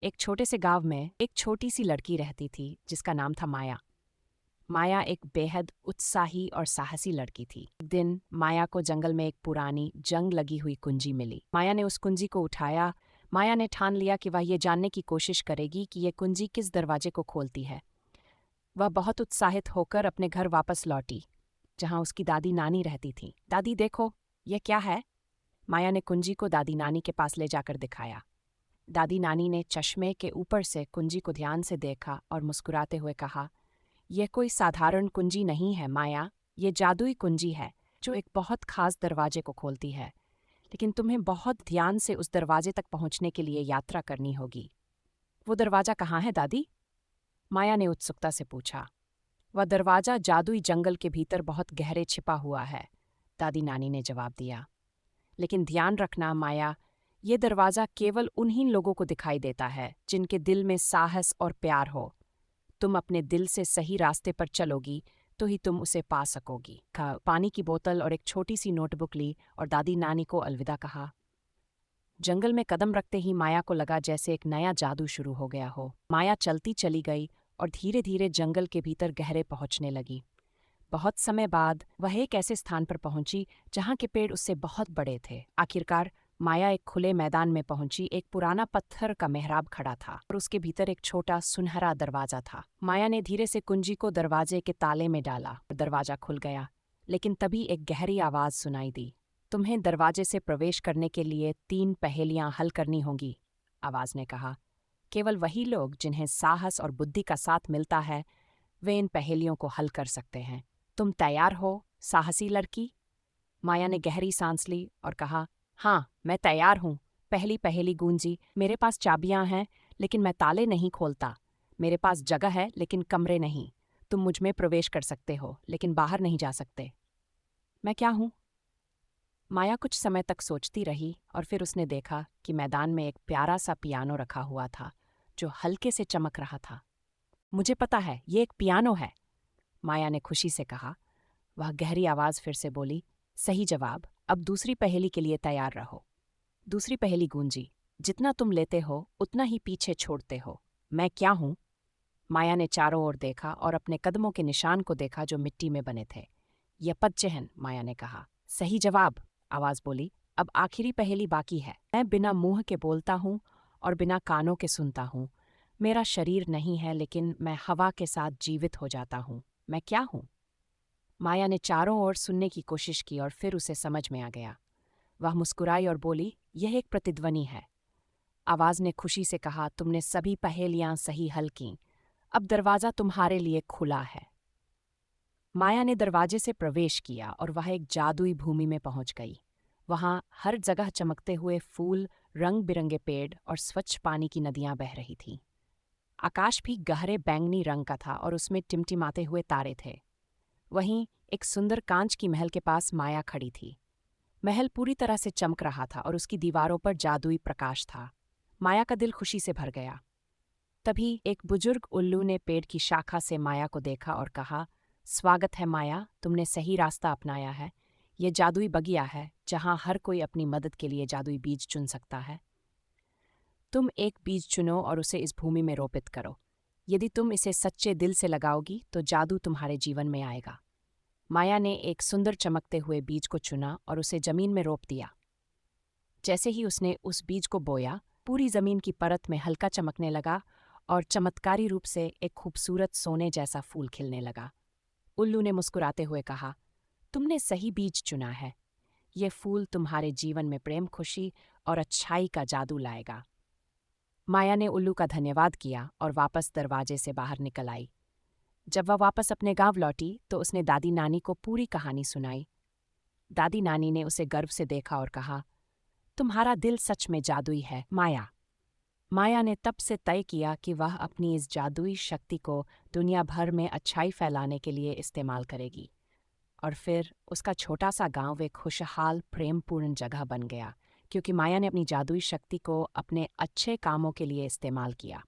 एक छोटे से गांव में एक छोटी सी लड़की रहती थी जिसका नाम था माया। माया एक बेहद उत्साही और साहसी लड़की थी। एक दिन माया को जंगल में एक पुरानी जंग लगी हुई कुंजी मिली। माया ने उस कुंजी को उठाया। माया ने ठान लिया कि वह ये जानने की कोशिश करेगी कि ये कुंजी किस दरवाजे को खोलती है। वह बहुत उत्साहित होकर अपने घर वापस लौटी, जहां उसकी दादी नानी रहती थी। दादी देखो, ये क्या है? माया ने कुंजी को दादी नानी के पास ले जाकर दिखाया। दादी नानी ने चश्मे के ऊपर से कुंजी को ध्यान से देखा और मुस्कुराते हुए कहा, यह कोई साधारण कुंजी नहीं है माया, ये जादुई कुंजी है जो एक बहुत खास दरवाजे को खोलती है। लेकिन तुम्हें बहुत ध्यान से उस दरवाजे तक पहुंचने के लिए यात्रा करनी होगी। वो दरवाजा कहाँ है दादी? माया ने उत्सुकता से पूछा। वह दरवाजा जादुई जंगल के भीतर बहुत गहरे छिपा हुआ है, दादी नानी ने जवाब दिया। लेकिन ध्यान रखना माया, ये दरवाजा केवल उन्हीं लोगों को दिखाई देता है जिनके दिल में साहस और प्यार हो। तुम अपने दिल से सही रास्ते पर चलोगी तो ही तुम उसे पा सकोगी। पानी की बोतल और एक छोटी सी नोटबुक ली और दादी नानी को अलविदा कहा। जंगल में कदम रखते ही माया को लगा जैसे एक नया जादू शुरू हो गया हो। माया चलती चली गई और धीरे धीरे जंगल के भीतर गहरे पहुंचने लगी। बहुत समय बाद वह एक ऐसे स्थान पर पहुंची जहां के पेड़ उससे बहुत बड़े थे। आखिरकार माया एक खुले मैदान में पहुंची। एक पुराना पत्थर का मेहराब खड़ा था और उसके भीतर एक छोटा सुनहरा दरवाजा था। माया ने धीरे से कुंजी को दरवाजे के ताले में डाला और दरवाजा खुल गया। लेकिन तभी एक गहरी आवाज सुनाई दी। तुम्हें दरवाजे से प्रवेश करने के लिए 3 पहेलियां हल करनी होंगी, आवाज ने कहा। केवल वही लोग जिन्हें साहस और बुद्धि का साथ मिलता है, वे इन पहेलियों को हल कर सकते हैं। तुम तैयार हो, साहसी लड़की? माया ने गहरी सांस ली और कहा, हाँ, मैं तैयार हूँ। पहली पहेली गूंजी, मेरे पास चाबियां हैं लेकिन मैं ताले नहीं खोलता। मेरे पास जगह है लेकिन कमरे नहीं। तुम मुझ में प्रवेश कर सकते हो लेकिन बाहर नहीं जा सकते। मैं क्या हूँ? माया कुछ समय तक सोचती रही और फिर उसने देखा कि मैदान में एक प्यारा सा पियानो रखा हुआ था जो हल्के से चमक रहा था। मुझे पता है, ये एक पियानो है, माया ने खुशी से कहा। वह गहरी आवाज फिर से बोली, सही जवाब। अब दूसरी पहेली के लिए तैयार रहो। दूसरी पहेली गूंजी, जितना तुम लेते हो उतना ही पीछे छोड़ते हो। मैं क्या हूं? माया ने चारों ओर देखा और अपने कदमों के निशान को देखा जो मिट्टी में बने थे। यह पदचिह्न, माया ने कहा। सही जवाब, आवाज बोली। अब आखिरी पहेली बाकी है। मैं बिना मुंह के बोलता हूं और बिना कानों के सुनता हूं। मेरा शरीर नहीं है लेकिन मैं हवा के साथ जीवित हो जाता हूं। मैं क्या हूं? माया ने चारों ओर सुनने की कोशिश की और फिर उसे समझ में आ गया। वह मुस्कुराई और बोली, यह एक प्रतिध्वनि है। आवाज ने खुशी से कहा, तुमने सभी पहेलियां सही हल कीं। अब दरवाजा तुम्हारे लिए खुला है। माया ने दरवाजे से प्रवेश किया और वह एक जादुई भूमि में पहुंच गई। वहां हर जगह चमकते हुए फूल, रंग बिरंगे पेड़ और स्वच्छ पानी की नदियां बह रही थीं। आकाश भी गहरे बैंगनी रंग का था और उसमें टिमटिमाते हुए तारे थे। वहीं एक सुंदर कांच की महल के पास माया खड़ी थी। महल पूरी तरह से चमक रहा था और उसकी दीवारों पर जादुई प्रकाश था। माया का दिल खुशी से भर गया। तभी एक बुजुर्ग उल्लू ने पेड़ की शाखा से माया को देखा और कहा, स्वागत है माया, तुमने सही रास्ता अपनाया है। ये जादुई बगिया है जहां हर कोई अपनी मदद के लिए जादुई बीज चुन सकता है। तुम एक बीज चुनो और उसे इस भूमि में रोपित करो। यदि तुम इसे सच्चे दिल से लगाओगी तो जादू तुम्हारे जीवन में आएगा। माया ने एक सुंदर चमकते हुए बीज को चुना और उसे जमीन में रोप दिया। जैसे ही उसने उस बीज को बोया, पूरी जमीन की परत में हल्का चमकने लगा और चमत्कारी रूप से एक खूबसूरत सोने जैसा फूल खिलने लगा। उल्लू ने मुस्कुराते हुए कहा, तुमने सही बीज चुना है। ये फूल तुम्हारे जीवन में प्रेम, खुशी और अच्छाई का जादू लाएगा। माया ने उल्लू का धन्यवाद किया और वापस दरवाजे से बाहर निकल आई। जब वह वापस अपने गांव लौटी तो उसने दादी नानी को पूरी कहानी सुनाई। दादी नानी ने उसे गर्व से देखा और कहा, तुम्हारा दिल सच में जादुई है माया। माया ने तब से तय किया कि वह अपनी इस जादुई शक्ति को दुनिया भर में अच्छाई फैलाने के लिए इस्तेमाल करेगी। और फिर उसका छोटा सा गांव एक खुशहाल, प्रेमपूर्ण जगह बन गया, क्योंकि माया ने अपनी जादुई शक्ति को अपने अच्छे कामों के लिए इस्तेमाल किया।